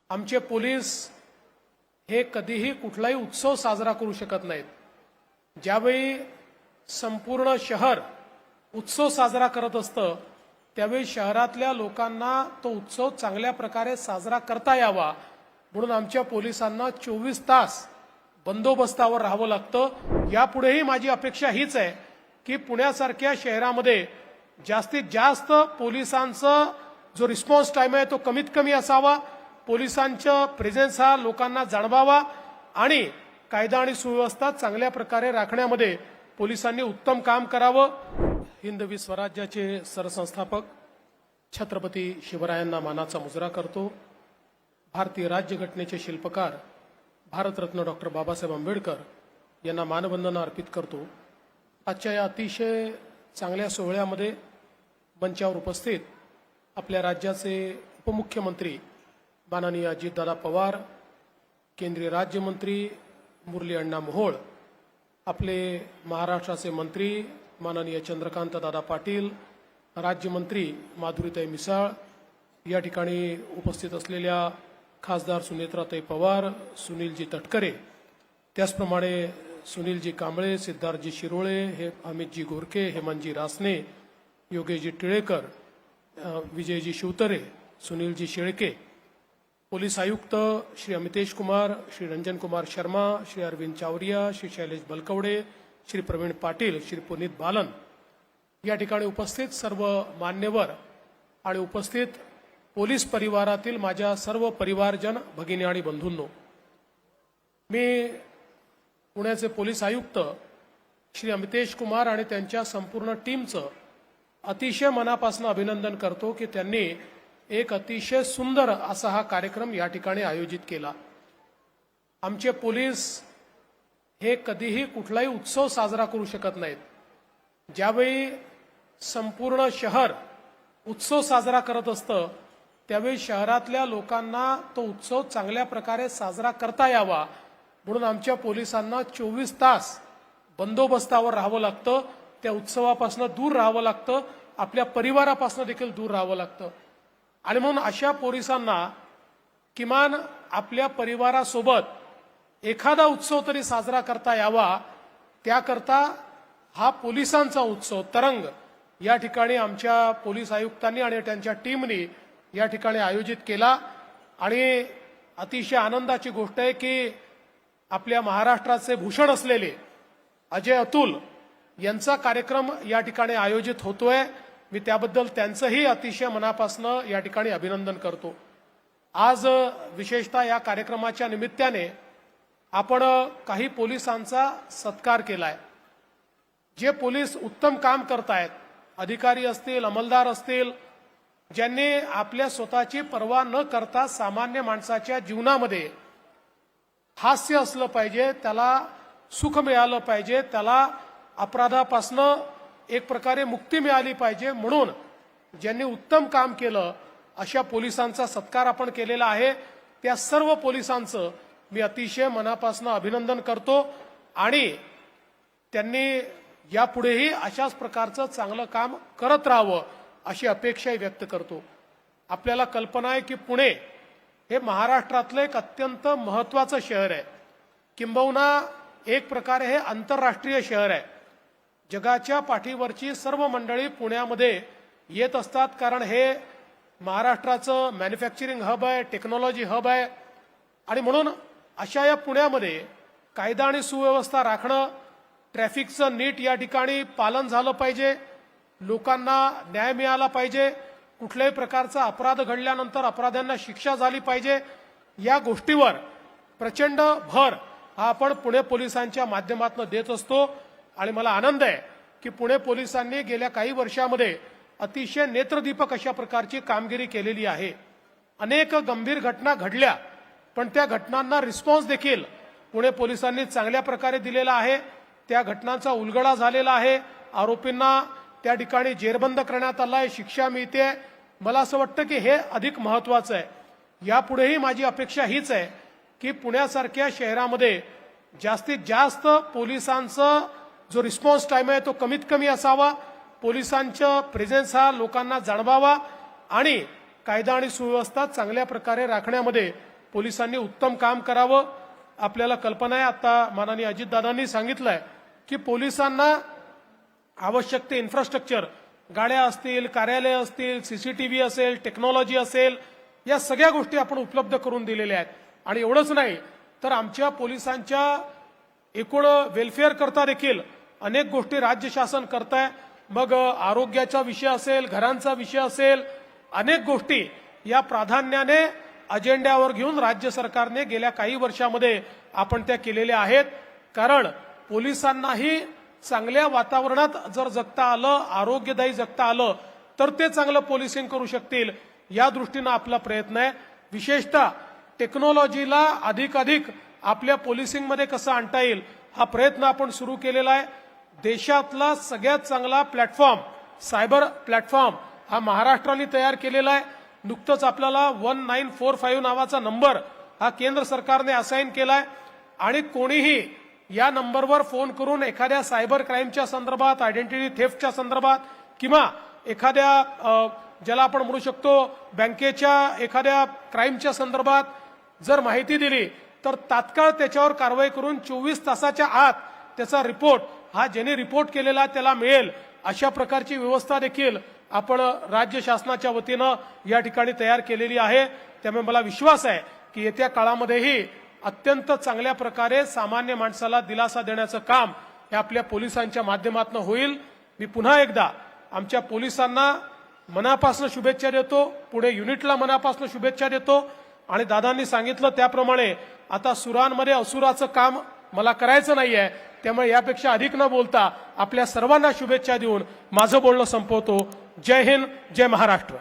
आमचे पोलीस हे कधीही कुठलाही उत्सव साजरा करू शकत नाहीत। ज्यावेळी संपूर्ण शहर उत्सव साजरा करत असतं त्यावेळी शहरातल्या लोकांना तो उत्सव चांगल्या प्रकारे साजरा करता यावा म्हणून आमच्या पोलिसांना 24 तास बंदोबस्तावर राहावं लागतं। यापुढेही माझी अपेक्षा हीच आहे की पुण्यासारख्या शहरामध्ये जास्तीत जास्त पोलिसांचा जो रिस्पॉन्स टाइम आहे तो कमीत कमी असावा, पोलिसांचा प्रेझेन्स हा लोकांना जाणवावा आणि कायदा आणि सुव्यवस्था चांगल्या प्रकारे राखण्यामध्ये पोलिसांनी उत्तम काम करावं। हिंदवी स्वराज्याचे सरसंस्थापक छत्रपती शिवरायांना मानाचा मुजरा करतो। भारतीय राज्यघटनेचे शिल्पकार भारतरत्न डॉक्टर बाबासाहेब आंबेडकर यांना मानवंदना अर्पित करतो। आजच्या या अतिशय चांगल्या सोहळ्यामध्ये मंचावर उपस्थित आपल्या राज्याचे उपमुख्यमंत्री माननीय अजितदादा पवार, केंद्रीय राज्यमंत्री मुरली अण्णा मोहोळ, आपले महाराष्ट्राचे मंत्री माननीय चंद्रकांत दादा पाटील, राज्यमंत्री माधुरीताई मिसाळ, या ठिकाणी उपस्थित असलेल्या खासदार सुनेत्राताई पवार, सुनीलजी तटकरे, त्याचप्रमाणे सुनीलजी कांबळे, सिद्धार्थजी शिरोळे, अमितजी गोरखे, हेमंतजी रासने, योगेशजी टिळेकर, विजयजी शिवतरे, सुनीलजी शेळके, पोलीस आयुक्त श्री अमितेश कुमार, श्री रंजन कुमार शर्मा, श्री अरविंद चावरिया, श्री शैलेश बलकवडे, श्री प्रवीण पाटील, श्री पुनीत बालन, या ठिकाणी उपस्थित सर्व मान्यवर आणि उपस्थित पोलीस परिवारातील माझ्या सर्व परिवारजन भगिनी आणि बंधूंनो, मी पुण्याचे पोलीस आयुक्त श्री अमितेश कुमार आणि त्यांच्या संपूर्ण टीमचं अतिशय मनापासून अभिनंदन करतो की त्यांनी एक अतिशय सुंदर असा हा कार्यक्रम या ठिकाणी आयोजित केला। आमचे पोलीस हे कधीही कुठलाही उत्सव साजरा करू शकत नाहीत। ज्यावेळी संपूर्ण शहर उत्सव साजरा करत असतं त्यावेळी शहरातल्या लोकांना तो उत्सव चांगल्या प्रकारे साजरा करता यावा म्हणून आमच्या पोलिसांना 24 तास बंदोबस्तावर राहावं लागतं। त्या उत्सवापासून दूर राहावं लागतं, आपल्या परिवारापासून देखील दूर राहावं लागतं आणि म्हणून अशा पोलिसांना किमान आपल्या परिवारासोबत एखादा उत्सव तरी साजरा करता यावा, त्याकरता हा पोलिसांचा उत्सव तरंग या ठिकाणी आमच्या पोलीस आयुक्तांनी आणि त्यांच्या टीमने या ठिकाणी आयोजित केला। आणि अतिशय आनंदाची गोष्ट आहे की आपल्या महाराष्ट्राचे भूषण असलेले अजय अतुल यांचा कार्यक्रम या ठिकाणी आयोजित होतोय। मी त्याबद्दल त्यांचंही अतिशय मनापासून या ठिकाणी अभिनंदन करतो। आज विशेषतः या कार्यक्रमाच्या निमित्ताने आपण काही पोलिसांचा सत्कार केलाय। जे पोलीस उत्तम काम करतायत, अधिकारी असतील, अंमलदार असतील, ज्यांनी आपल्या स्वतःची पर्वा न करता सामान्य माणसाच्या जीवनामध्ये हास्य असलं पाहिजे, त्याला सुख मिळालं पाहिजे, त्याला अपराधापासून एक प्रकारे मुक्ती मिळाली पाहिजे म्हणून ज्यांनी उत्तम काम केलं अशा पोलिसांचा सत्कार आपण केलेला आहे। त्या सर्व पोलिसांचं मी अतिशय मनापासून अभिनंदन करतो आणि त्यांनी यापुढेही अशाच प्रकारचं चांगलं काम करत राहावं अशी अपेक्षाही व्यक्त करतो। आपल्याला कल्पना आहे की पुणे हे महाराष्ट्रातलं एक अत्यंत महत्त्वाचं शहर आहे, किंबहुना एक प्रकारे हे आंतरराष्ट्रीय शहर आहे। जगाच्या पाठीवरची सर्व मंडळी पुण्यामध्ये येत असतात कारण हे महाराष्ट्राचं मॅन्युफॅक्चरिंग हब आहे, टेक्नॉलॉजी हब आहे आणि म्हणून अशा या पुण्यामध्ये कायदा आणि सुव्यवस्था राखणं, ट्रॅफिकचं नीट या ठिकाणी पालन झालं पाहिजे, लोकांना न्याय मिळाला पाहिजे, कुठल्याही प्रकारचा अपराध घडल्यानंतर अपराध्यांना शिक्षा झाली पाहिजे, या गोष्टीवर प्रचंड भर हा आपण पुणे पोलिसांच्या माध्यमातून देत असतो। आणि मला आनंद आहे की पुणे पोलिसांनी गेल्या काही वर्षामध्ये अतिशय नेत्रदीपक अशा प्रकारची कामगिरी केलेली आहे। अनेक गंभीर घटना घडल्या पण त्या घटनांना रिस्पॉन्स देखील पुणे पोलिसांनी चांगल्या प्रकारे दिलेला आहे। त्या घटनांचा उलगडा झालेला आहे, आरोपींना त्या ठिकाणी जेरबंद करण्यात आला आहे, शिक्षा मिळते। मला असं वाटतं की हे अधिक महत्त्वाचं आहे। यापुढेही माझी अपेक्षा हीच आहे की पुण्यासारख्या शहरामध्ये जास्तीत जास्त पोलिसांचा जो रिस्पॉन्स टाइम आहे तो कमीत कमी असावा, पोलिसांचा प्रेझेन्स हा लोकांना जाणवावा आणि कायदा आणि सुव्यवस्था चांगल्या प्रकारे राखण्यामध्ये पोलिसांनी उत्तम काम करावं. आपल्याला कल्पना आहे, आता माननीय अजितदादांनी सांगितलंय की पोलिसांना आवश्यक ते इन्फ्रास्ट्रक्चर, गाड्या असतील, कार्यालय असतील, सीसीटीव्ही असेल, टेक्नॉलॉजी असेल, या सगळ्या गोष्टी आपण उपलब्ध करून दिलेल्या आहेत. आणि एवढंच नाही तर आमच्या पोलिसांच्या एकूण वेलफेअर करता देखील अनेक गोष्टी राज्य शासन करताय. मग आरोग्याचा विषय असेल, घरांचा विषय असेल, अनेक गोष्टी या प्राधान्याने अजेंड्यावर घेऊन राज्य सरकारने गेल्या काही वर्षामध्ये आपण त्या केलेल्या आहेत. कारण पोलिसांनाही चांगल्या वातावरणात जर जगता आलं, आरोग्यदायी जगता आलं, तर ते चांगलं पोलिसिंग करू शकतील. या दृष्टीनं आपला प्रयत्न आहे. विशेषतः टेक्नॉलॉजीला अधिकाधिक आपल्या पोलिसिंगमध्ये कसं आणता येईल हा प्रयत्न आपण सुरू केलेला आहे. देशातला सगळ्यात चांगला प्लॅटफॉर्म, सायबर प्लॅटफॉर्म हा महाराष्ट्राने तयार केलेला आहे. नुकतंच आपल्याला 1945 नावाचा नंबर हा केंद्र सरकारने असाइन केलाय. आणि कोणीही या नंबरवर फोन करून एखाद्या सायबर क्राईमच्या संदर्भात, आयडेंटिटी थेफ्टच्या संदर्भात किंवा एखाद्या ज्याला आपण म्हणू शकतो बँकेच्या एखाद्या क्राईमच्या संदर्भात जर माहिती दिली तर तात्काळ त्याच्यावर कारवाई करून 24 तासाच्या आत त्याचा रिपोर्ट हा ज्याने रिपोर्ट केलेला त्याला मिळेल. अशा प्रकारची व्यवस्था देखील आपण राज्य शासनाच्या वतीनं या ठिकाणी तयार केलेली आहे. त्यामुळे मला विश्वास आहे की येत्या काळामध्येही अत्यंत चांगल्या प्रकारे सामान्य माणसाला दिलासा देण्याचं काम हे आपल्या पोलिसांच्या माध्यमातून होईल. मी पुन्हा एकदा आमच्या पोलिसांना मनापासून शुभेच्छा देतो, पुढे युनिटला मनापासून शुभेच्छा देतो. आणि दादांनी सांगितलं त्याप्रमाणे आता सुरांमध्ये असुराचं काम मला करायचं नाहीये. त्यामुळे यापेक्षा अधिक न बोलता आपल्या सर्वांना शुभेच्छा देऊन माझं बोलणं संपवतो. जय हिंद, जय महाराष्ट्र.